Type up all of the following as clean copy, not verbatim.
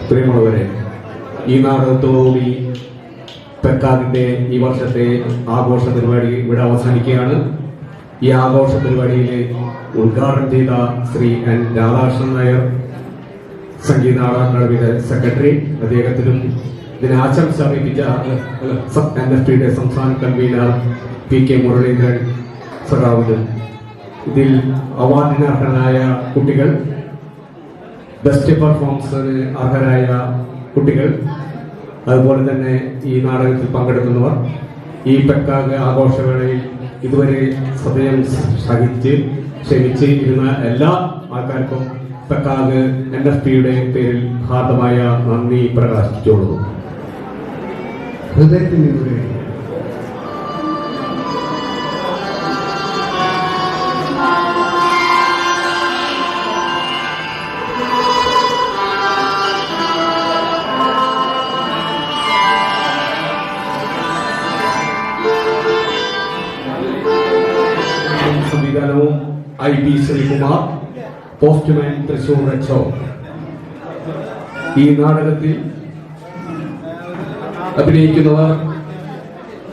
പ്രിയമുള്ളവരെ, ഈ നാടകത്തോടുകൂടി പെക്കാവിൻ്റെ ഈ വർഷത്തെ ആഘോഷ പരിപാടി ഇവിടെ അവസാനിക്കുകയാണ്. ഈ ആഘോഷ പരിപാടിയിൽ ഉദ്ഘാടനം ചെയ്ത ശ്രീ എൻ രാധാകൃഷ്ണൻ നായർ, സംഗീത നാടക അക്കാദമിയുടെ സെക്രട്ടറി, അദ്ദേഹത്തിനും ഇതിന് ആശംസ അറിയിച്ച NFPയുടെ സംസ്ഥാന കൺവീനർ PK മുരളീധരൻ സഖാവിനും, ഇതിൽ അവാർഡിന് അർഹരായ കുട്ടികൾ, ബെസ്റ്റ് പെർഫോമൻസിന് അർഹരായ കുട്ടികൾ, അതുപോലെ തന്നെ ഈ നാടകത്തിൽ പങ്കെടുക്കുന്നവർ, ഈ പെക്കാഗ് ആഘോഷവേളയിൽ ഇതുവരെ സദയം സഹിച്ച് ക്ഷമിച്ച് ഇരുന്ന എല്ലാ ആൾക്കാർക്കും പെക്കാഗ് NFPയുടെ പേരിൽ ഹാർദമായ നന്ദി പ്രകാശിച്ചോളൂ. ഹൃദയത്തിൽ നിന്നൊരു സംവിധാനവും IB ശ്രീകുമാർ, പോസ്റ്റ്മാൻ തൃശൂർ റച്ചോ. ഈ നാടകത്തിൽ അഭിനയിക്കുന്നവർ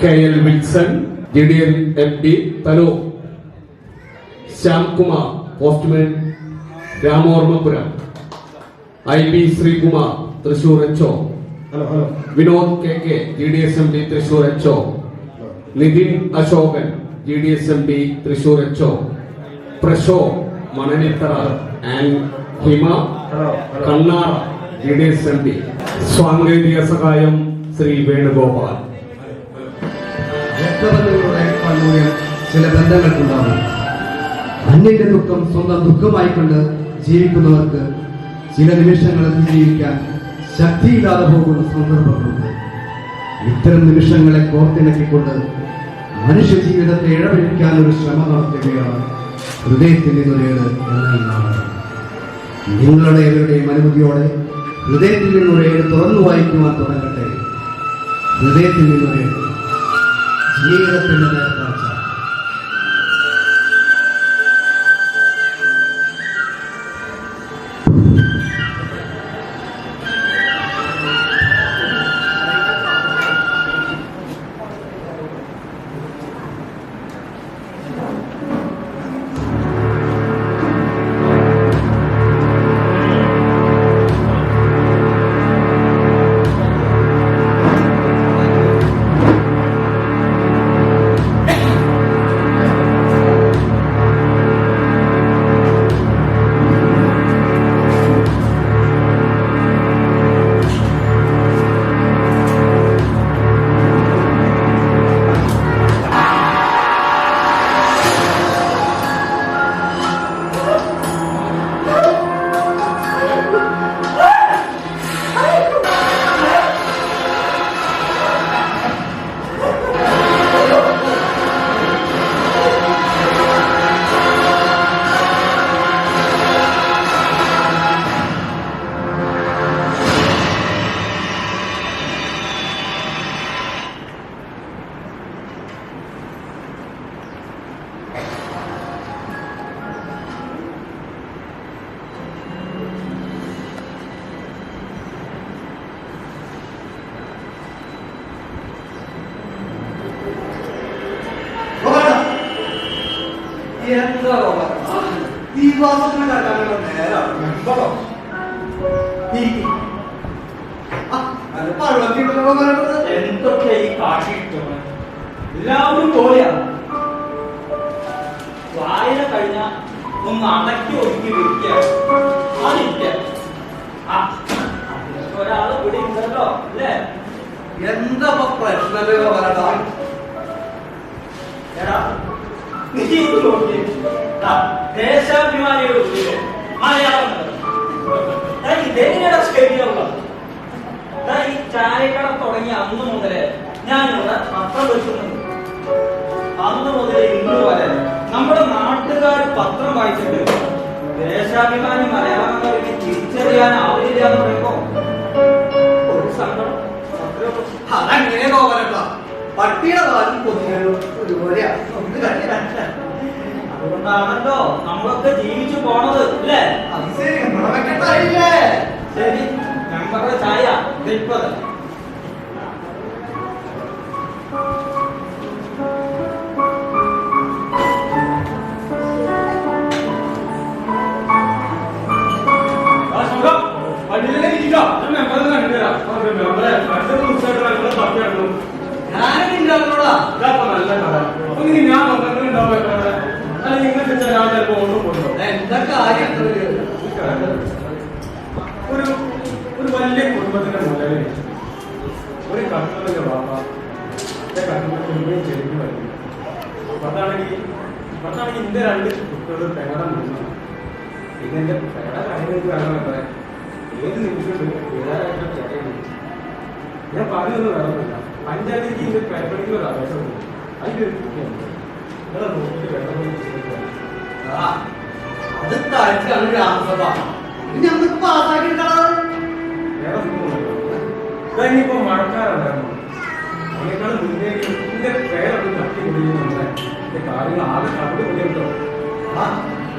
KL വിൽസൺ, JDL MD തലോ, ശ്യാംകുമാർ, പോസ്റ്റ്മാൻ രാമോർമ്മപുരം, IB ശ്രീകുമാർ തൃശൂർ റച്ചോ, Vinod KK GDS MD Thrissur റച്ചോ, നിതിൻ അശോകൻ GDS MD തൃശൂർ റച്ചോ, പ്രശോ മണനിത്തറ ആൻഡ് ഹിമ കണ്ണാറ GDS MD. സാങ്കേതിക സഹായം ശ്രീ വേണുഗോപാൽ. രക്തബന്ധങ്ങളുടെ പലൂടെ ചില ബന്ധങ്ങൾക്കുണ്ടാകും. അന്യന്റെ ദുഃഖം സ്വന്തം ദുഃഖമായിക്കൊണ്ട് ജീവിക്കുന്നവർക്ക് ചില നിമിഷങ്ങൾ ജീവിക്കാൻ ശക്തിയില്ലാതെ പോകുന്ന സന്ദർഭങ്ങളുണ്ട്. ഇത്തരം നിമിഷങ്ങളെ കോർത്തിണക്കിക്കൊണ്ട് മനുഷ്യ ജീവിതത്തെ ഇഴപിടിക്കാൻ ഒരു ശ്രമം നടത്തുകയാണ് ഹൃദയത്തിൽ നിന്നൊരേട് എന്ന നാടകം. നിങ്ങളുടെ എവരുടെയും അനുമതിയോടെ ഹൃദയത്തിൽ നിന്നൊരേട് തുറന്നു വായിക്കുവാൻ തുടങ്ങട്ടെ. ഹൃദയത്തിൽ നിന്നൊരേട്, ജീവിതത്തിന്റെ നേർക്കാഴ്ച. എന്തൊക്കെ ഈ കാട്ടിട്ടോ എല്ലാവരും പോലെയാണ്. വായന കഴിഞ്ഞ ഒന്ന് അടക്കി ഒതുക്കി വെക്കുകയാണ്. അതില്ല ഒരാള് ഇവിടെ ഉണ്ടല്ലോ അല്ലേ? എന്താ പ്രശ്നമല്ലോ പറയട്ടാ. നീ നോക്കി ദേശാഭിമാനിയുടെ മലയാളം ഇതെങ്ങനെയാണ് ശരിയാവുക? ഈ ചായക്കട തുടങ്ങിയ അന്ന് മുതലേ ഞാനിവിടെ പത്രം വെക്കുന്നുണ്ട്. അന്ന് മുതലേ ഇന്ന് വരെ നമ്മുടെ നാട്ടുകാർ പത്രം വായിച്ചിട്ട് ദേശാഭിമാനി മലയാളം തിരിച്ചറിയാനാവില്ല എന്ന് പറയുമ്പോ ഒരു സങ്കടം. അതങ്ങനെ പോകലട്ടോ. പട്ടിയുടെ കാലം പൊതുവെയും ഒരുപോലെയാ. അതുകൊണ്ടാണല്ലോ നമ്മളൊക്കെ ജീവിച്ചു പോണത് അല്ലേ? അത് ശരി, നമ്മളെ വെക്കട്ടായില്ലേ? ശരി, ഞങ്ങൾ മെമ്പറുടെ ചായ ഇപ്പത് ഞാനിണ്ടാക്കുന്നോടാ എന്താ കാര്യം ഒരു വലിയ കുടുംബത്തിന്റെ മുതലേ ഒരു കർഷകന്റെ ബാബ കർഷകൻ ചെരുപ്പ് വരുന്നു പത്താണെങ്കിൽ ഇന്റെ രണ്ട് കുട്ടികൾ പെങ്ങടെ മുഴുവൻ പിന്നെ എന്റെ പെങ്ങടെ കാര്യങ്ങൾക്ക് വേണമെന്നേ ഏത് നിമിഷം ഞാൻ പറഞ്ഞൊന്നും വേണമെന്നില്ല പഞ്ചായത്തിലേക്ക് ഇതിന്റെ പേപ്പറിക്ക് ഒരു അപേക്ഷയുണ്ട് അതിന്റെ ഒരു കുട്ടിയുണ്ട് നിങ്ങളെ നോക്കിയിട്ട് വെള്ളം അത് താഴ്ചയാണ് ഗ്രാമസഭ ഞങ്ങൾക്ക് പാസ്സാക്കിയിട്ടാണ് ഇനിയിപ്പോ മഴക്കാറുണ്ടായിരുന്നു അതിനേക്കാൾ മുന്നേ ഇതിന്റെ പേരൊന്ന് തട്ടി കുടിക്കുന്നുണ്ട് ഇതിന്റെ കാര്യങ്ങൾ ആകെ കണ്ടു കുടിയുണ്ടോ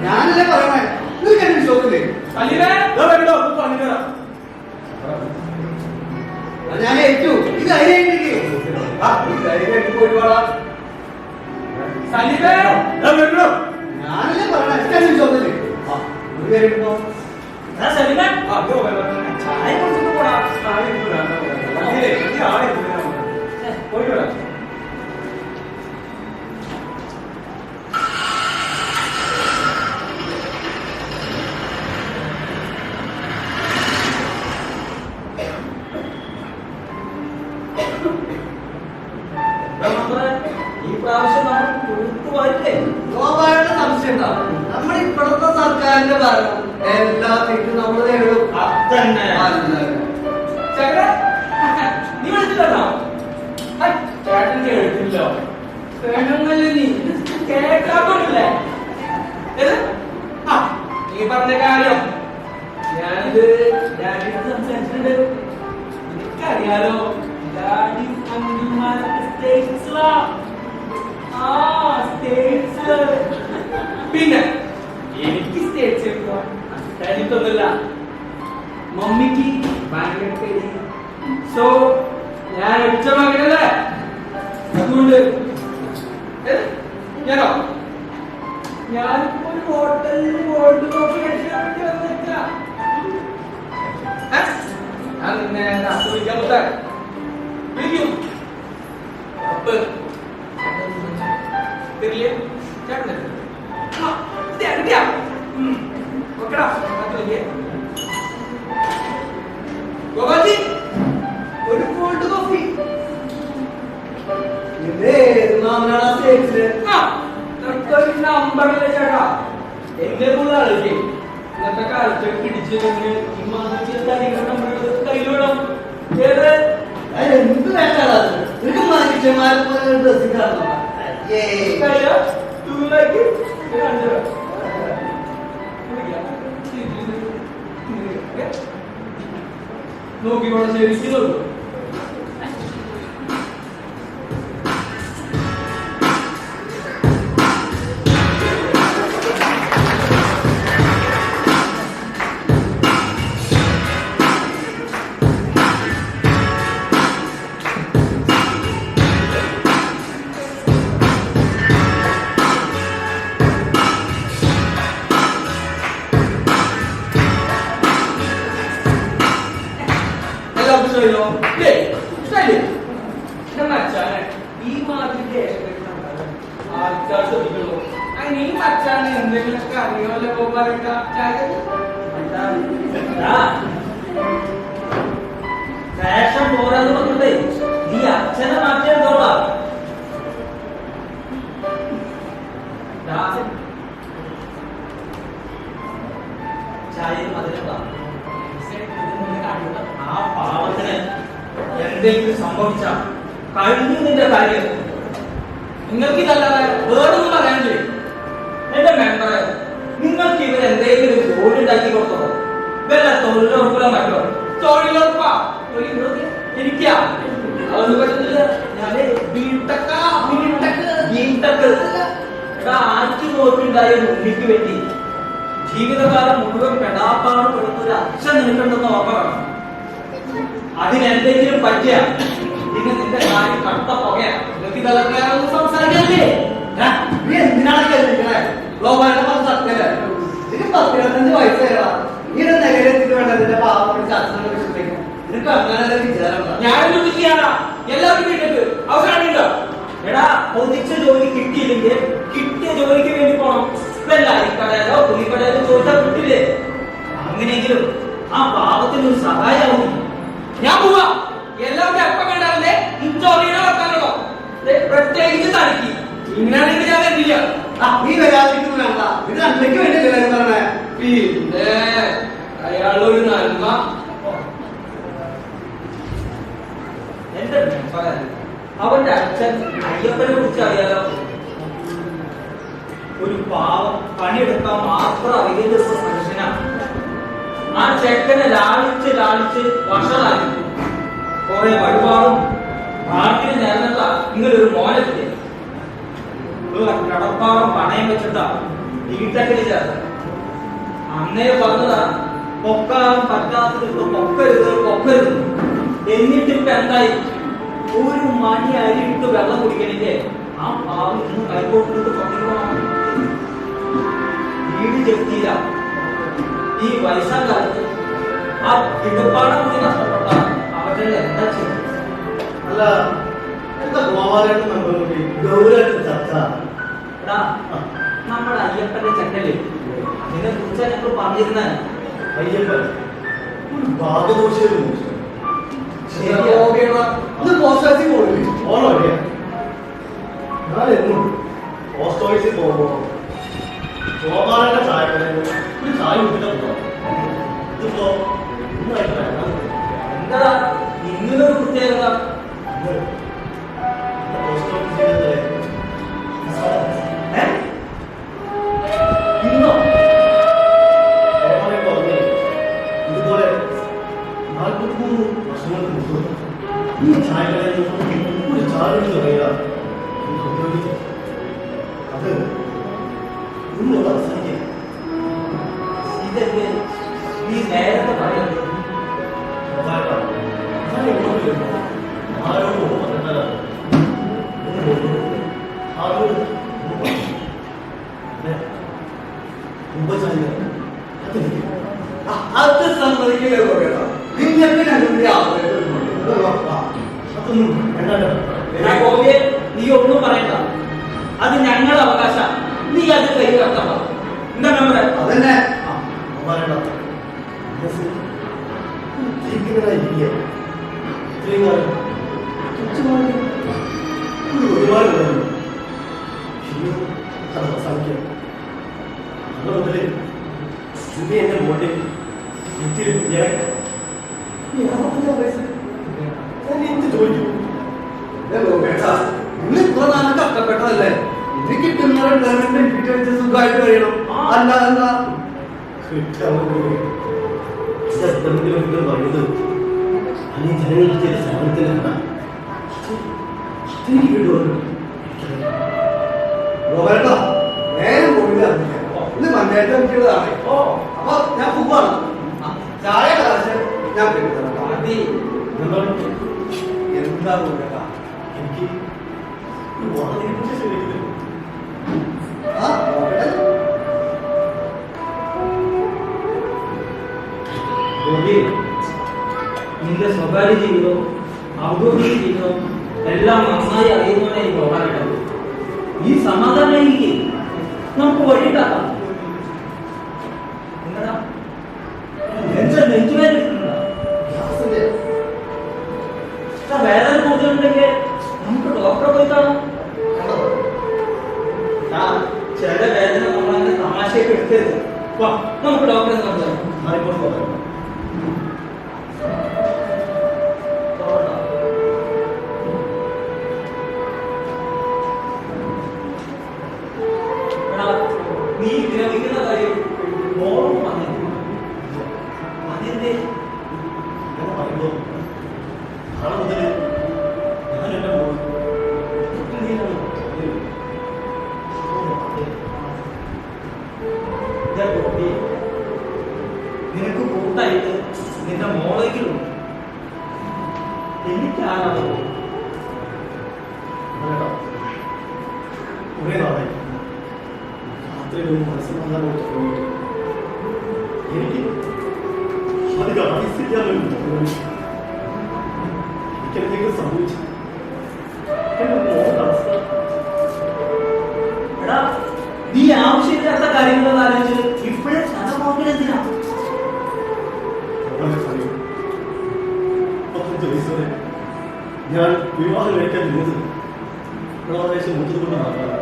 ഞാനല്ലേ പറയണേ നിങ്ങൾക്ക് എന്നെ വിശ്വാസമില്ലേ ഞാൻ ഏറ്റു ഈ ധൈര്യം ഒരുപാടാ ഞാനല്ലേ പറയണേ എനിക്ക് എന്നെ വിശ്വാസമില്ലേ ഒരു കാര്യം ഇപ്പോ ചായ കുടിച്ചിട്ട് പോടാ പോയിട്ട് ഈ പ്രാവശ്യം നമ്മൾ കൊടുത്തുപോയില്ലേ ഗോപാലന്റെ സംശയം എന്താ നമ്മുടെ ഇപ്പോഴത്തെ സർക്കാരിന്റെ ഭരണം എല്ലാ തെറ്റും നമ്മൾ നേടും നീ വിളിച്ചിട്ടുണ്ടോ ചേട്ടൻ കേട്ടില്ലോ കേട്ടല്ലേ നീ കേൾക്കാത്തോണ്ടില്ലേ നീ പറഞ്ഞ കാര്യം ഞാനിത് ഡാഡിയോട് സംസാരിച്ചിട്ടുണ്ട് എനിക്കറിയാലോ ഡാഡി പിന്നെ എനിക്ക് സ്റ്റേറ്റ്സ് അഷ്ടാനിട്ടൊന്നുമില്ല മമ്മിക്ക് ഭയങ്കര സോ ഞാൻ ഒറ്റ മകനല്ലേ അതുകൊണ്ട് ഞാനോ ഞാനിപ്പോ ഒരു ഹോട്ടലിൽ ഗോൾഡ് കോഫി കഴിക്കാൻ വേണ്ടി വന്നേക്കാം ഞാൻ നിന്നെ ആസ്വദിക്കാൻ പറ്റാ വിളിക്കും അപ്പ് തരില്ലേ ചേട്ടൻ ഓക്കെടാ ഗോപാലി ഒരു കോൾഡ് കോഫി നമ്പറില്ല ചേട്ടാ എന്റെ കൂടെ ആളില്ലേ ഇന്നത്തെ കാലത്ത് പിടിച്ച് ഈ മാസം നമ്പർ കയ്യിലിടാം ഏത് എന്ത് വേണ്ടാ നിനക്ക് മനുഷ്യന്മാരെ പോലെ ഡ്രസ്സിംഗ് കാണണം നോക്കിക്കോളെ ശരിക്കും ഈ മാതിരി ആൾക്കാർ ശ്രദ്ധിക്കുള്ളൂ നീ മച്ചാൻ എന്തെങ്കിലുമൊക്കെ അറിയാമല്ലോ പോകാറുണ്ട് ഫാഷൻ പോരാന്ന് പറഞ്ഞിട്ടേ നീ അച്ഛനെ മാറ്റിയെടുത്തോളാം ചായ മതിലുണ്ടാ ആ പാവത്തിന് എന്തെങ്കിലും സംഭവിച്ച കഴിഞ്ഞു നിന്റെ കാര്യം നിങ്ങൾക്ക് ഇതല്ലാതെ വേറൊന്നും പറയാനില്ലേ എന്റെ മെമ്പറെ നിങ്ങൾക്ക് ഇവർ എന്തെങ്കിലും ജോലി ഉണ്ടാക്കി കൊടുത്തോ വല്ല തൊഴിലുറപ്പിലോ മറ്റോ തൊഴിലുറപ്പാ എനിക്കാ അതൊന്നും പറ്റുന്നില്ല ഞാന് ആറ്റി നോക്കിണ്ടായ ഉണ്ണിക്ക് വേണ്ടി ജീവിതകാലം മുഴുവൻ പെടാപ്പാട് പെടുന്ന ഒരു അച്ഛൻ നിൽക്കണ്ടെന്ന് ഓർമ്മ വേണം അതിനെന്തെങ്കിലും പറ്റിയ പിന്നെ നിന്റെ കാര്യം കട്ട പുകയാ. നിനക്ക് ഇതൊക്കെ സംസാരിക്കല്ലേ? നീ എന്തിനാണ് കേൾക്കുന്നത്? ഗ്ലോബാലിന്റെ സത്യല്ലേ? ഇതിന് 10-25 വയസ്സായതാ. നീ നഗരത്തിൽ വേണ്ട നിന്റെ പാവപ്പെട്ട ചാച്ചനെ വിശ്വസിക്കാൻ നിനക്ക് അങ്ങനെ വിചാരം. ഞാനൊന്നും ചെയ്യാനാ എല്ലാവരും വീട്ടിലേക്ക് അവസാനമുണ്ടോ? എടാ ഒന്നിച്ച ജോലി കിട്ടിയില്ലെങ്കിൽ കിട്ടിയ ജോലിക്ക് വേണ്ടി പോണം. കടയിലോ തുണിക്കടയിലോ ചോദിച്ചാൽ കിട്ടില്ലേ? അങ്ങനെയെങ്കിലും ആ പാവത്തിന് ഒരു സഹായമാവും. ഞാൻ പോവാ. എല്ലാവരും അപ്പം കണ്ടാലേ ഇഞ്ചോറിനെ വെക്കാനുള്ളോ? പ്രത്യേകിച്ച് തനിക്ക് ഇങ്ങനെയാണെങ്കിൽ ഞാൻ വരില്ല. നീ വരാതിരിക്കുന്നു വേണ്ട. ഇത് നന്മയ്ക്ക് വേണ്ടിയല്ലേ കാര്യം പറഞ്ഞേ? പിന്നെ അയാളൊരു നന്മ. എന്റെ അവന്റെ അച്ഛൻ അയ്യപ്പനെ കുറിച്ച് അറിയാലോ. ഒരു പാവം പണിയെടുക്കാൻ മാത്രം അറിയുന്ന ഒരു മനുഷ്യനാണ്. ആ ചെക്കനെ ലാളിച്ച് ലാളിച്ച് വഷളാക്കി കുറെ വഴിപാടും നാട്ടിന് നേർന്നതാ. ഇങ്ങനൊരു മോനത്തില് കടപ്പാടം പണയം വെച്ചിട്ടാ വീട്ടക്കില് ചേർത്ത്. അന്നേ പറഞ്ഞതാ പൊക്കാൻ പറ്റാത്തത് പൊക്കരുത്. എന്നിട്ടിപ്പ എന്തായി? ഒരു മണി അരിയിട്ട് വെള്ളം കുടിക്കണില്ലേ ആ പാവം ഇന്ന് കൈകോട്ടിട്ട് പൊക്കിക്കോണം. വീട് ചെത്തിയില്ല. ഈ വയസ്സാം കാലത്ത് ആ കിടപ്പാടം കൂടി നഷ്ടപ്പെട്ട അവരുടെ എന്താ ചെയ്യും? അല്ല എന്താ ഗോപാലായിട്ട് ഗൗരവമായിട്ട് ചർച്ച? എടാ നമ്മുടെ അയ്യപ്പന്റെ ചെക്കല് അതിനെ കുറിച്ച് ഞങ്ങൾ പറഞ്ഞിരുന്ന അയ്യപ്പൻ ഒരു ഭാഗദോഷം പോസ്റ്റ് ഓഫീസിൽ പോകുമ്പോ ഗോപാലന്റെ ചായ ഒരു ചായ കുടിക്കാൻ പോകാം. ഇതിപ്പോ എന്താ ഇങ്ങനൊരു പ്രത്യേകത? പോസ്റ്റ് ഓഫീസിൽ ഇന്നോ ഇതുപോലെ 43 വർഷങ്ങൾക്ക് മുമ്പ് ഈ ചായക്കടയിൽ ഒരു ചായ തുടങ്ങിയ അത് ഇന്നും അവസാനിക്കും. ഇതൊക്കെ നീ നേരത്തെ പറയുന്നത് അത് സമ്മതിക്കില്ല. നീ ഒന്നും പറയണ്ട. അത് ഞങ്ങളുടെ അവകാശം. നീ അത് കൈ കടത്തണം. എന്താ നമ്മുടെ അതന്നെ എന്റെ മോട്ടിൽ എന്ത് ചോദിച്ചു? ഇന്ന് ഇത്ര നാളെ കഷ്ടപ്പെട്ടതല്ലേ? ഇത് കിട്ടുന്ന ബെനിഫിറ്റ് വെച്ച് സുഖമായിട്ട് കഴിയണം. അല്ല എന്താ പറയുന്നത്? അല്ലെങ്കിൽ ജനങ്ങൾക്ക് ചില സമരത്തിലല്ല നേരം പോയില്ല. ഇത് മഞ്ഞായിട്ട് എനിക്കുള്ളതാണ്. അപ്പൊ ഞാൻ പോവാണ്. ചായ കാശ് ഞാൻ മതി. എന്താ പോകട്ടാ എനിക്ക് നിന്റെ സ്വകാര്യ ജീവിതവും ഔദ്യോഗിക ജീവിതവും എല്ലാം നന്നായി അറിയുന്നതാണ് ഈ പോകാനായിട്ട്. ഈ സമാധാനം നമുക്ക് വഴിയിട്ടാക്കാം. നിങ്ങളുടെ നെഞ്ചുവേദന വേദന കൂടുതലുണ്ടെങ്കിൽ നമുക്ക് ഡോക്ടറെ പോയി കാണാം. ചില വേദന നമ്മളങ്ങനെ തമാശയൊക്കെ എടുക്കരുത്. നമുക്ക് ഡോക്ടറെ സംസാരിക്കാം. നീ വിരമിക്കുന്ന കാര്യം ഓർമ്മ വന്നില്ല. അതിന്റെ പറയുമ്പോ നാളെ മുതൽ ഞാൻ എന്റെ നിനക്ക് കൂട്ടായിട്ട് നിന്റെ മോളെങ്കിലും എനിക്കാണോ കുറെ നാളായി രാത്രി മനസ്സിലാകാനായിട്ട് പോയിട്ട് എനിക്ക് അധികം ആയുസില്ലാതെ എനിക്കെന്തെങ്കിലും സംഭവിച്ചു എന്റെ മോഹൻ അവസ്ഥ എടാ നീ ആവശ്യമില്ലാത്ത കാര്യങ്ങളൊന്നും ആലോചിച്ച് ഇപ്പോഴും ചതമാക്കിനെന്തിനാ? 35 വയസ്സ് വരെ ഞാൻ വിവാഹം കഴിക്കാൻ നിന്നത് ഏകദേശം 30 കൊണ്ട് മാത്രമാണ്.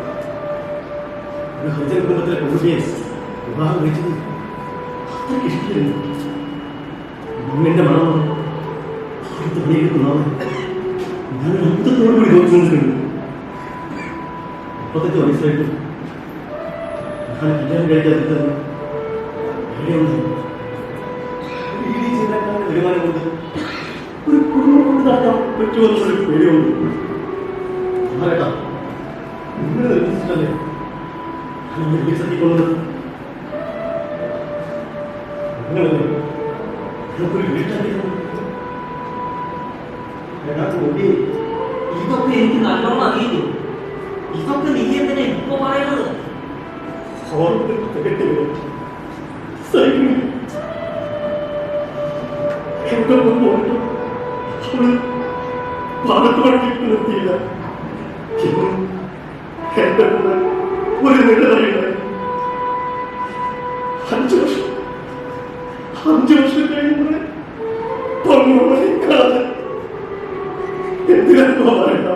ഒരു ഹരിജൻ കുടുംബത്തിലെ പെൺകുട്ടിയെ വിവാഹം കഴിച്ചത് അത്രയ്ക്ക് ഇഷ്ടമായിരുന്നു. മണ്ണിന്റെ മണമാണ് അടുത്ത് പണിയെടുക്കുന്നതാണ്. ഞാൻ അന്തത്തോടുകൂടി നോക്കിക്കൊണ്ടിട്ടുണ്ട്. 35 വയസ്സായിട്ട് ഞാൻ കല്യാണം കഴിക്കാതിരുന്നത് ജീവനക്കാരുടെ വരുമാനം കൊണ്ട് ഒരു കുടുംബം കൊണ്ട് നടത്താൻ പറ്റുമെന്നുള്ളൊരു പേടിയുണ്ട്. ആരേട്ടാ നിങ്ങൾ നിർദ്ദേശിച്ചല്ലേ സഹിക്കുന്നത്? നിങ്ങളല്ലേ നമുക്കൊരു വീട്ടായിരിക്കണം. എടാ കൂടി ഇതൊക്കെ എനിക്ക് നല്ലോണം അറിയില്ലേ? ഇതൊക്കെ നീ എന്തിനാ ഇപ്പൊ പറയണത്? നിർത്തിയില്ല. എന്റെ കൂടെ ഒരു നിഴലായി 5 വർഷം കഴിയുമ്പോൾ പൊങ്ങോളിക്കാതെ എന്തിനാ പറയണ്ട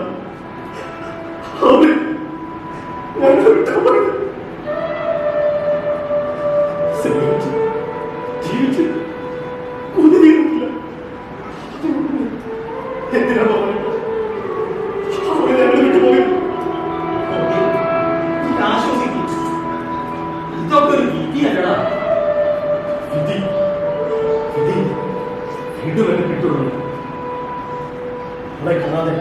അവര് സ്നേഹിച്ച് ജീവിച്ച് കൊതിരില്ല. എന്തിനാ പറയണ്ട അവര് ഞങ്ങൾ വിട്ടുപോയി. ഇതൊക്കെ ഒരു വിധിയല്ലടാ. വിധി വീണ്ടും എന്നെ കിട്ടുള്ളൂ. അവളെ കാണാതെ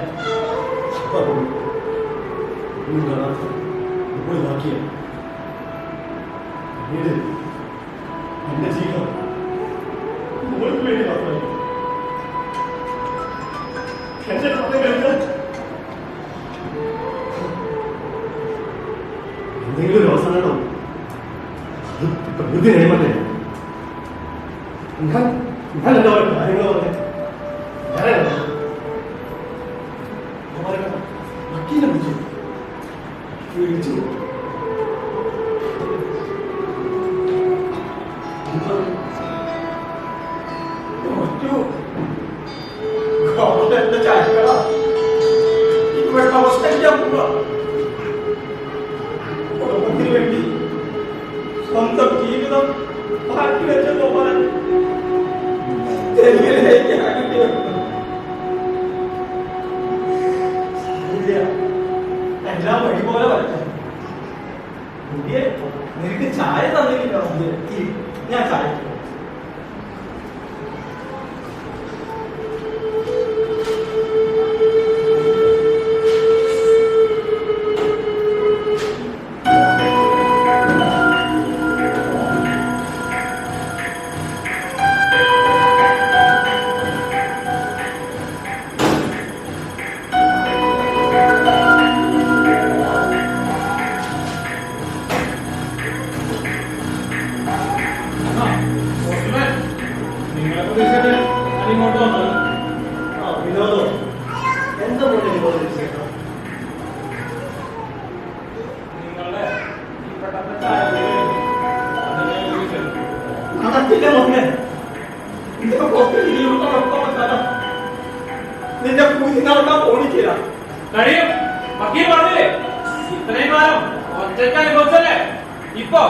ഒന്നും കാണാതെ ഇപ്പോൾ ബാക്കിയ പിന്നീട് എന്റെ ജീവിതം മോൾക്ക് വേണ്ടി മാത്രമല്ല. എന്റെ കഥ കേൾക്കാൻ എന്തെങ്കിലും ഒരു അവസാനം അത് പ്രകൃതി നിയമല്ലേ. ഞാൻ എല്ലാവരും കാര്യങ്ങൾ പറഞ്ഞേ വക്കീലെ വിളിച്ചു എന്റെ ചായക്കട ഇപ്പോഴത്തെ അവസ്ഥ കുടുംബത്തിന് വേണ്ടി സ്വന്തം ജീവിതം മാറ്റി വെച്ച പോകാൻ എല്ലാം വഴി പോലെ വരട്ടെ. നിനക്ക് ചായ തന്നില്ല. ഞാൻ ചായ നിന്റെ പൂജ നടത്താൻ പോണിക്കില്ല. കഴിയും. വക്കീൽ പറഞ്ഞില്ലേ ഇത്രയും കാലം ഒറ്റയ്ക്ക് അനുഭവിച്ചല്ലേ. ഇപ്പൊ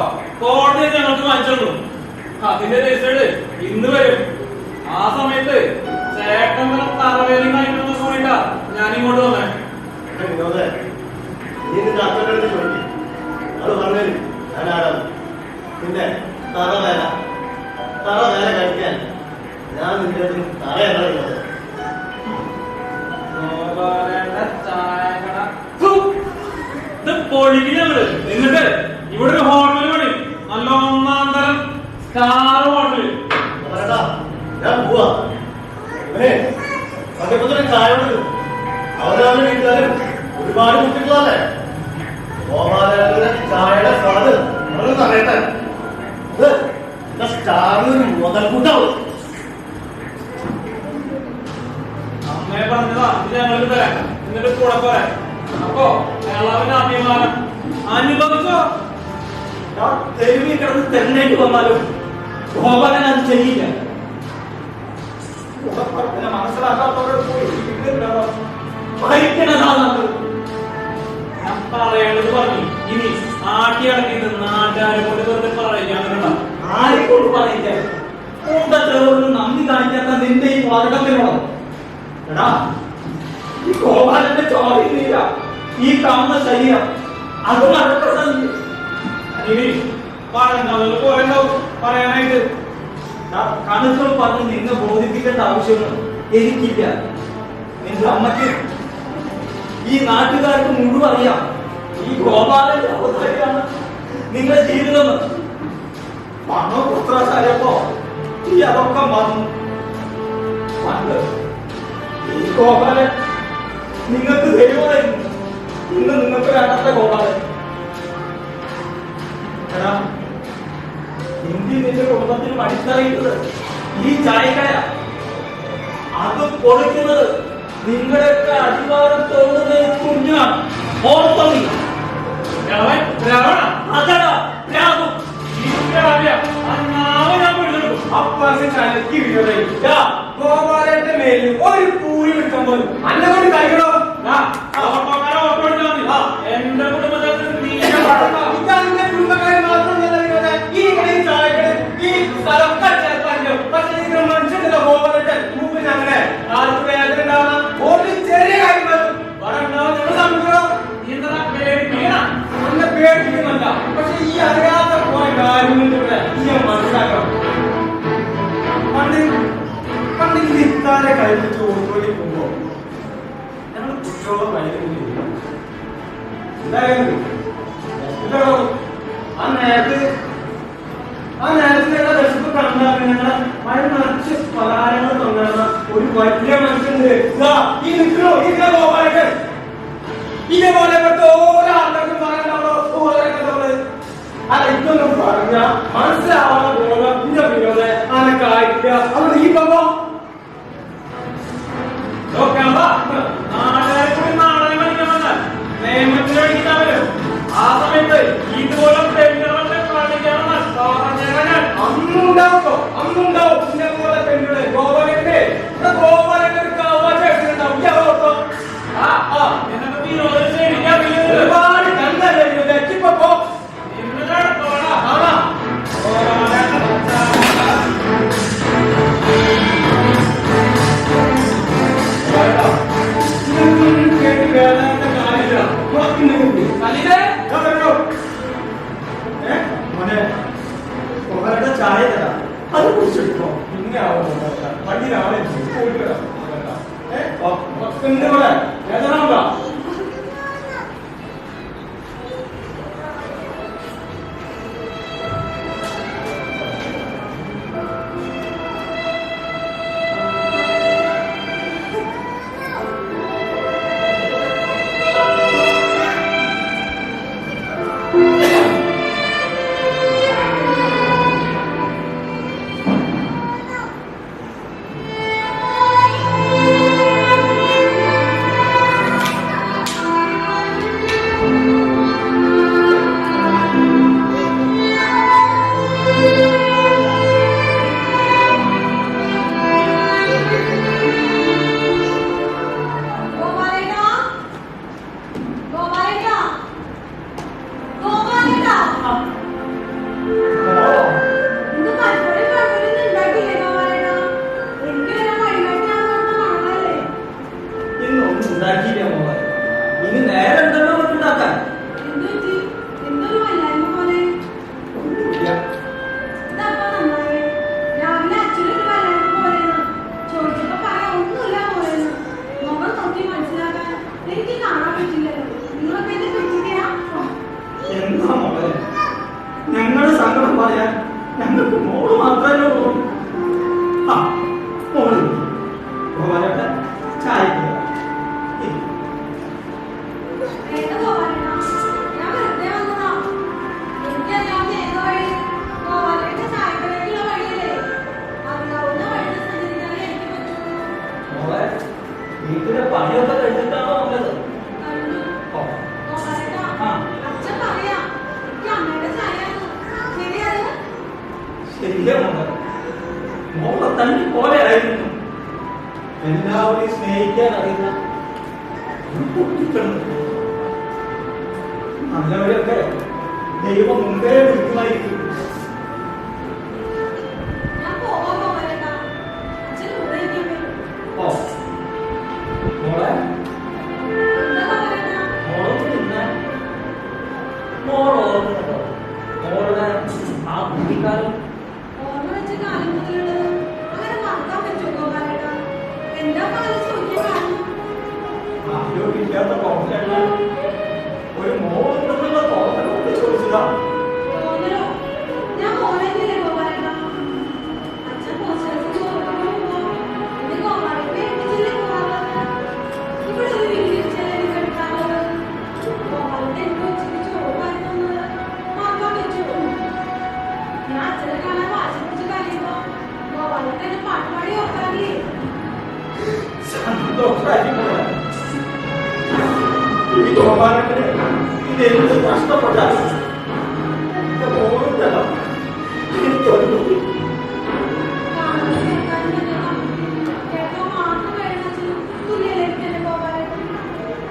കോടതി ഞങ്ങൾക്ക് വാങ്ങിച്ചു. അതിന്റെ രജിസ്റ്റേഡ് ഇന്ന് വരും. ആ സമയത്ത് ചേട്ടൻ തറവേലി കഴിക്കുന്ന കൂടിയിട്ടാ ഞാൻ ഇങ്ങോട്ട് വന്നേ. പിന്നെ തറ വേല കഴിക്കാൻ ഞാൻ നിന്റെ തറയാണ്. പൊളിക്കുന്നങ്ങള് എന്നിട്ട് ഇവിടെ ഒരു ഹോട്ടൽ പണി. നല്ല 1-ാം തരം സ്റ്റാർ ഹോട്ടല്. ഞാൻ പോവാ. മദ്യപത്തിന് ചായയോട് അവരവരുടെ വീട്ടുകാരും ഒരുപാട് കുട്ടികളല്ലേ ഗോപാലന്റെ ചായയുടെ സ്വാദ് നമ്മളൊന്ന് അറിയട്ടെ ഇത് സ്റ്റാറിന് മുതൽക്കൂട്ടാവും അമ്മയെ പറഞ്ഞതാ ഇത് ഞങ്ങൾക്ക് തരാം എന്നിട്ട് കൂടെ പോരാ അപ്പോ അയാളവന്റെ അഭിമാനം അനുഭവിച്ചോ തെരുവിൽ കിടന്ന് തെരഞ്ഞെടുപ്പ് വന്നാലും ഗോപാലൻ അത് ചെയ്യില്ല. മനസ്സിലാക്കാത്തവരോട് പോയി ഭരിക്കണതാണ് ഞാൻ പറയേണ്ടത് പറഞ്ഞു. ഇനി ആട്ടി അടക്കിയത് നാട്ടുകാരെ കൊണ്ട് വെറുതെ പറയാനുള്ള ആരെക്കൊണ്ട് പറയില്ല. കൂട്ടത്തിലൊന്നും നന്ദി കാണിക്കാത്ത നിന്റെ ഈ വർഗത്തിനോട് എടാ ഈ ഗോപാലന്റെ ചോദിക്കുന്നില്ല ഈ കാണുന്ന ശരീരം അത് നടക്കണം. ഇനി പറഞ്ഞത് പോരണ്ടാവും പറയാനായിട്ട് കണക്കുകൾ പറഞ്ഞ് നിന്നെ ബോധിപ്പിക്കേണ്ട ആവശ്യമൊന്നും എനിക്കില്ല. നിന്റെ അമ്മയ്ക്ക് ഈ നാട്ടുകാർക്ക് മുഴുവൻ അറിയാം ഈ ഗോപാലന്റെ അവതാരിയാണ് നിങ്ങളുടെ ജീവിതം. പണോ പുത്രാശാലപ്പോ ഈ അതൊക്കെ മറന്നു. പണ്ട് ഈ ഗോപാലൻ നിങ്ങൾക്ക് ദൈവമായിരുന്നു. ഇന്ന് നിങ്ങൾക്ക് വേണ്ടാത്ത ഗോപാലൻ. എടാ ഹിന്ദി നിന്റെ കുടുംബത്തിന് അടിത്തറയിട്ടത് ഈ ചായക്കട. അത് പൊളിക്കുന്നത് നിങ്ങളുടെയൊക്കെ അധികാരത്തോട് കുഞ്ഞാണ്. ഓർത്തോളി അതടാ രാമു ഗോപാലന്റെ മേലിൽ ഒരു പൂരി വിൽക്കാൻ പോലും അന്നെ കൊണ്ട് കഴിക്കണോ എന്റെ കുടുംബക്കാരെ മാത്രമല്ല ഈ കളി ചായക്കട ഈ സ്ഥലം മനുഷ്യന്റെ ഗോപാലന്റെ മൂപ്പിന് അങ്ങനെ ആർക്ക് വേദന ഉണ്ടാവണം. ഒരു ചെറിയ കാര്യം പേടിപ്പിക്കുന്നുണ്ട. പക്ഷെ ഈ അറിയാത്ത കുറെ കാര്യങ്ങളിലൂടെ ഈ മനസ്സിലാക്കണം. പണ്ട് ഇത്താരെ കഴിഞ്ഞിട്ട് ഓടി പോകുമ്പോ ഞങ്ങൾ കുട്ടിയോളം കഴിഞ്ഞില്ല. എന്തായാലും ആ നേരത്തെ വിശപ്പ് കണ്ടാൽ ഞങ്ങളെ മഴ നിറച്ച് പലഹാരങ്ങൾ തന്നിരുന്ന ഒരു വലിയ മനുഷ്യന്റെ ഈ നിൽക്കണോ ഈ ഗോപാലകൻ ഇതേപോലെ ഓരോ ആൾക്കാർക്കും പറയാനുള്ളോ അല്ല ഇതൊന്നും പറഞ്ഞ മനസ്സിലാവാതെ പോലെ പിന്നെ വിനോദ അനക്കായില്ല അവിടെ ഈ പോ നാളെ കൂടി നാളെ മണിക്കണമെന്നാൽ നിയമത്തിലടിക്കുന്നവര് ആ സമയത്ത് ഇതുപോലെ അന്നുണ്ടാവോ അന്നുണ്ടാവും ഇന്നപോലെ പെണ്ണുകളെ ഗോപാലന്റെ ഗോപാലന്റെ ഒരു അവകാശം ഒരുപാട് കണ്ടല്ലേ ഇപ്പൊ ചായ തരാം അത് കുറിച്ചെടുക്കോ പിന്നെ ആവും വണ്ടിയിലാണ് പോയിട്ട് വേദന ഞങ്ങളുടെ സങ്കടം പറയാൻ ഞങ്ങൾക്ക് മോള് മാത്രമേ ഉള്ളൂ. മോള് വീട്ടിലെ പണിയൊക്കെ കഴിഞ്ഞിട്ടാണോ വന്നത്? ഓ, ആ, ശരിയാ മോളെ. മോളെ തന്നെ പോലെ ആയിരുന്നു. എല്ലാവരെയും സ്നേഹിക്കാൻ അറിയുന്ന ഒരു കുട്ടിപ്പെണ്ണ്. നല്ലവരെയൊക്കെ ദൈവം മുമ്പേ വിളിക്കുമായിരിക്കും. ഓ, മോളെ, മോളൊന്ന് നിന്നെ. മോൾ ഓർമ്മയുണ്ടോ മോളുടെ ആ കുട്ടിക്കാലം? ആരോഗ്യമില്ലാത്ത പ്രവർത്തനങ്ങൾ ഒരു മോളുണ്ടെന്നുള്ള തോന്നലുകൊണ്ട് ചോദിച്ചതാ. സന്തോഷമായിരിക്കും. ഈ ഗോപാലന് ഇതെന്ത് നഷ്ടപ്പെട്ടാലും എന്റെ മോളുണ്ടല്ലോ എനിക്കൊരു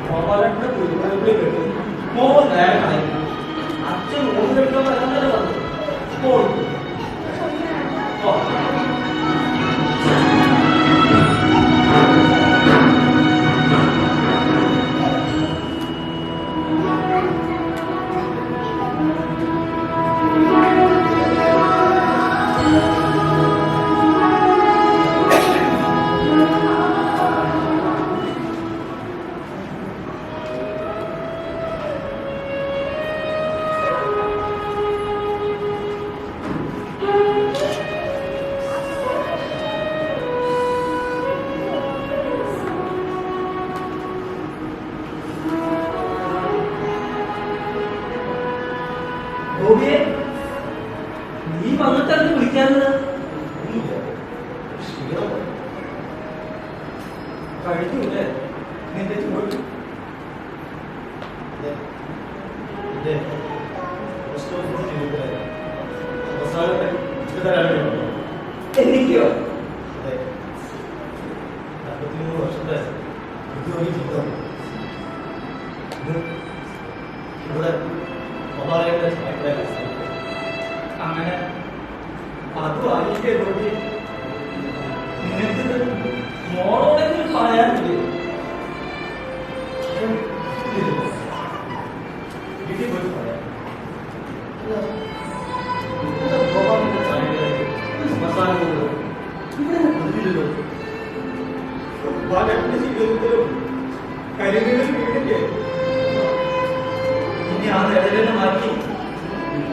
ഗോപാലന്റെ കുരുമുളകിൽ കെട്ടും മോൾ നേരമായി. അച്ഛൻ മൂന്ന് കെട്ടോ വരാൻ വന്നു. മോൾ ഓ, ഗോപിയെ, നീ വന്നിട്ടത് വിളിക്കാറുണ്ട്? കഴിഞ്ഞൂല്ലേ നിന്റെ ജോലി? എനിക്കോ? 43 വർഷത്തെ ഉദ്യോഗി ജീവിതം ഇവിടെ അങ്ങനെ അതും ആയിരിക്കെ ഗോപി, നിനക്ക് മോളോടെങ്കിലും പറയാനില്ലേ? വീട്ടിൽ പോയിട്ട് പറയാം. ബാലന്റെ ജീവിതത്തിലും കരിമീനും വീടില്ലേ? ഇനി ആ നിഴലിനെ മാറ്റി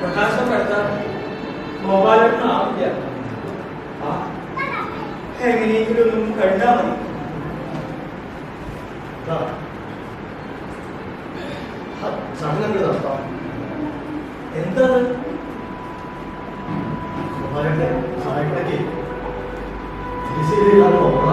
പ്രകാശപ്പെടുത്താൻ ഗോപാലനാവില്ല. ആ എങ്ങനെയെങ്കിലും ഒന്നും കഴിഞ്ഞാൽ മതി. ചടങ്ങുകൾ നടത്താം. എന്താണ്? ഗോപാലന്റെ ചായക്കടയ്ക്ക് തിരിശ്ശേരിയിലാണ് ഓർമ്മ.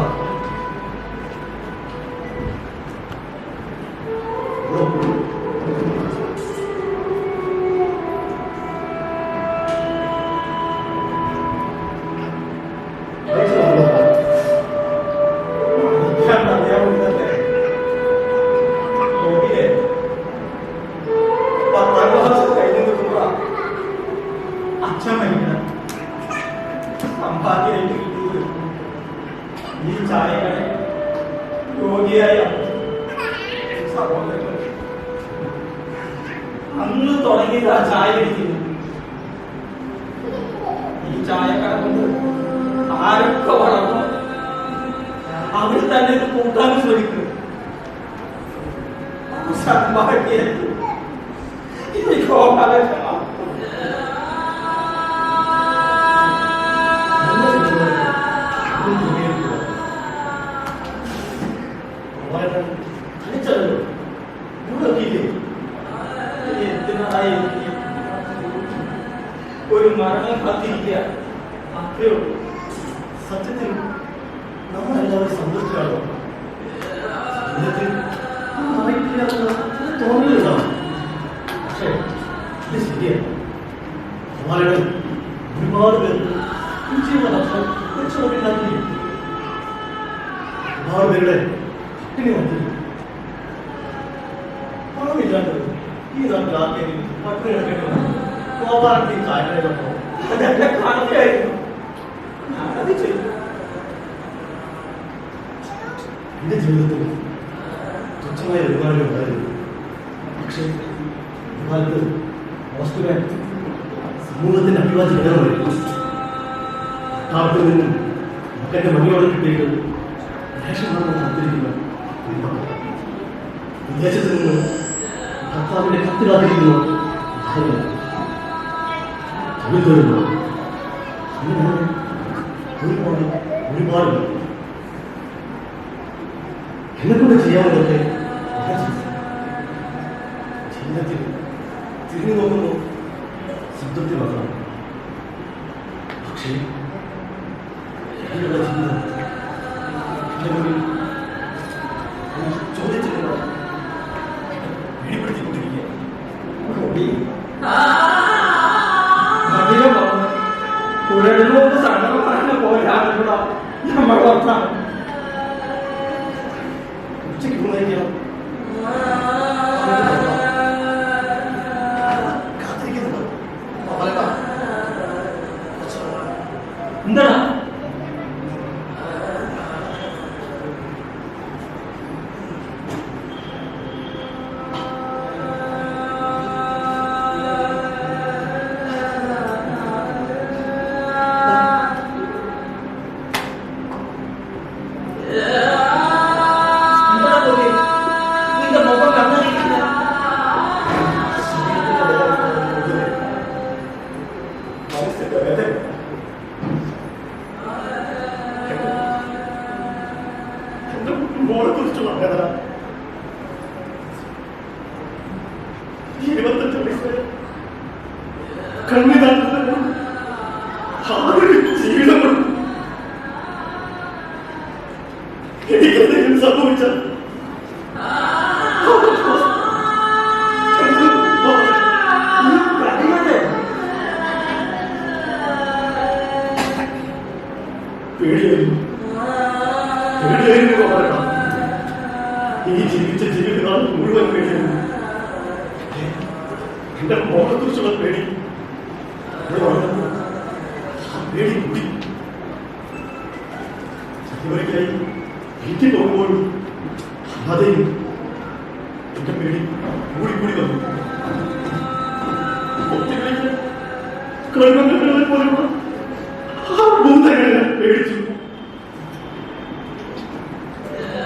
ഈ ചായകളെ രോഗിയായ സഹോദരങ്ങൾ അന്ന് തുടങ്ങിയത് ആ ചായ ഇരിക്കുന്നു. ഈ ചായക്കട കൊണ്ട് ആരൊക്കെ വളർന്നു അവർ തന്നെ ഇത് കൂട്ടാൻ ശ്രമിക്കുന്നു. ഈ ഗോപാലൻ ഒരു മരണം കാത്തിരിക്കുക അത്രേ ഉള്ളൂ. സത്യത്തിൽ നമ്മളെല്ലാവരും സന്തോഷിച്ചാണോ? തോന്നലുണ്ടാവും. പക്ഷേ ഇത് ശരിയല്ല. ഗോപാലകൻ ഒരുപാട് പേർക്ക് രുചിയുള്ള ഭക്ഷണം വെച്ചുകൊണ്ടിരുന്നാക്കി ഒരുപാട് പേരുടെ പട്ടിണി വന്നില്ല. പണമില്ലാണ്ട് ഈ നാട്ടിൽ ആർക്കെങ്കിലും പട്ടിണി കിടക്കേണ്ടി ഗോപാലത്തിൽ ചായക്കടയിലോ അതെന്റെ കണക്കായിരുന്നു. ഞാനത് ചെയ്തു. എന്റെ ജീവിതത്തിൽ തുച്ഛമായ വരുമാനം ഉണ്ടായിരുന്നു. പക്ഷേ ഇക്കാലത്ത് പോസ്റ്റ്മാൻ സമൂഹത്തിന്റെ അഭിവാജ്യ ഘടകമായിരുന്നു. കാട്ടിൽ നിന്നും മകന്റെ മണിയോടെ കിട്ടിയിട്ട് റേഷൻ കാത്തിരിക്കുന്ന ഒരു മകൻ. വിദേശത്ത് നിന്ന് ഭർത്താവിന്റെ കത്ത് കാത്തിരിക്കുന്ന ഭാര്യ. തൊഴിൽ തരുന്നു. അങ്ങനെ ഒരുപാട് ഒരുപാട് പേർ. എന്നെക്കൊണ്ട് ചെയ്യാവുന്നതൊക്കെ ഞാൻ ചെയ്തു. ജീവിതത്തിൽ തിരിഞ്ഞു നോക്കുമ്പോൾ ശബ്ദത്തിൽ മാത്രം. പക്ഷേ ഇതിലുള്ള ജീവിതം എന്റെ മുന്നിൽ ഒരു ചോദ്യത്തിലുള്ള വെളിപ്പെടുത്തിക്കൊണ്ടിരിക്കുക. അധികം പറഞ്ഞു കുഴലിനോട് സങ്കടം പറഞ്ഞ പോലെ ആളുകളാ നമ്മൾ ഓർത്താണ്. ഉച്ചയ്ക്ക് ഊണയിക്കണം. കാത്തിരിക്കുന്നുണ്ടോ? എന്താ നിന്റെ മുഖം കണ്ണറിയില്ല. മോളെ കുറിച്ചുള്ള വേദന. 25 വയസ്സ് കണ്ണിതാക്കുന്ന ആരുടെ ജീവിതമാണ്. എനിക്കെന്തെങ്കിലും സംഭവിച്ചാൽ പേടിയായിരുന്നു. പേടിയായിരുന്നു പറയണം. ഈ ജീവിച്ച ജീവിതകാലം മുഴുവൻ പേടിയായിരുന്നു. എന്റെ മോളെ കുറിച്ചുള്ള പേടി. ആ പേടി കൂടി. ഇവരൊക്കെയായി വീട്ടിൽ പോകുമ്പോഴും അതേയും എന്റെ പേടി കൂടി വന്നു. ഒറ്റയ്ക്ക് കണ്ണുകളെ പോലുള്ള ആ ഭൂതങ്ങളെ പേടിച്ചു.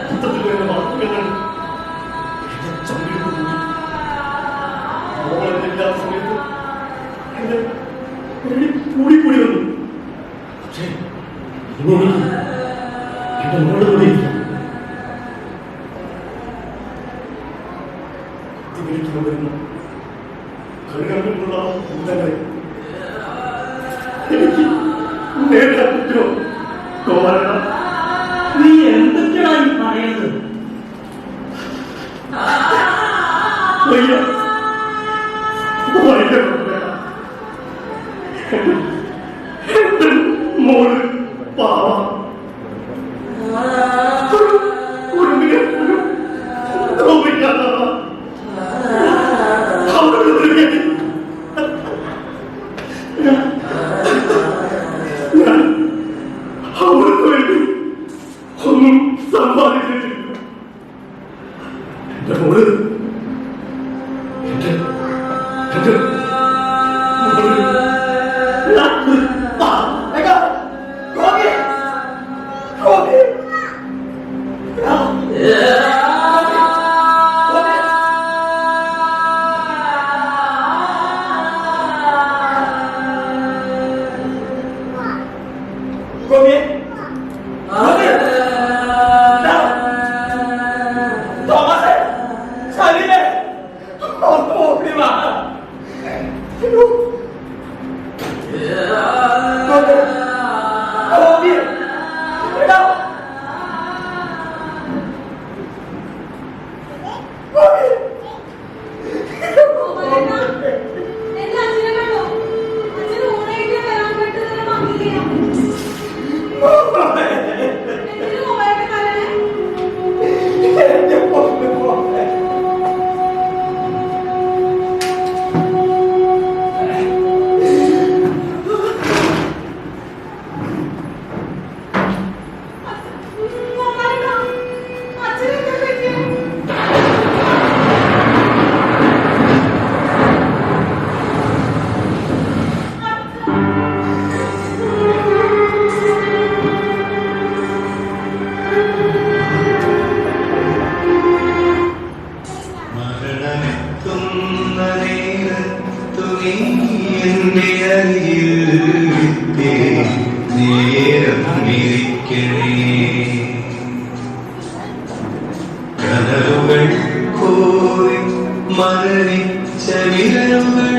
മൊത്തത്തിൽ വരുന്ന വാക്കുകൾ എന്റെ ചങ്കിടിപ്പ് കൂടി. മോളെല്ലാ സമയത്ത് എന്റെ പേടി കൂടി വന്നു. പക്ഷേ ഇനി എനിക്ക് എന്റെ മോളെ വിളിക്കാം. വിളിക്കുമ്പോൾ വരുന്ന കണ്ണുകളിലുള്ള ഭൂതങ്ങളെ എനിക്ക് നേരിടാൻ പറ്റുമോ? ഗോപാലക, നീ എന്തൊക്കെയാണ് പറയുന്നത്? വയ്യ. വയ്യ ഗോപാലക. എന്റെ മോള് പാവ. കുടുംബിനെ പോലും നോവിക്കാത്തവ. ഞാൻ അവർക്ക് വേണ്ടി ഒന്നും സമ്പാദിച്ചിട്ടില്ല. എന്റെ മോള് എന്റെ ഗോപി നീ എന്റെ അരികിൽ നേരം ഇരിക്കണേ കനവുകൾ പോയി മരണിച്ച വിരലുകൾ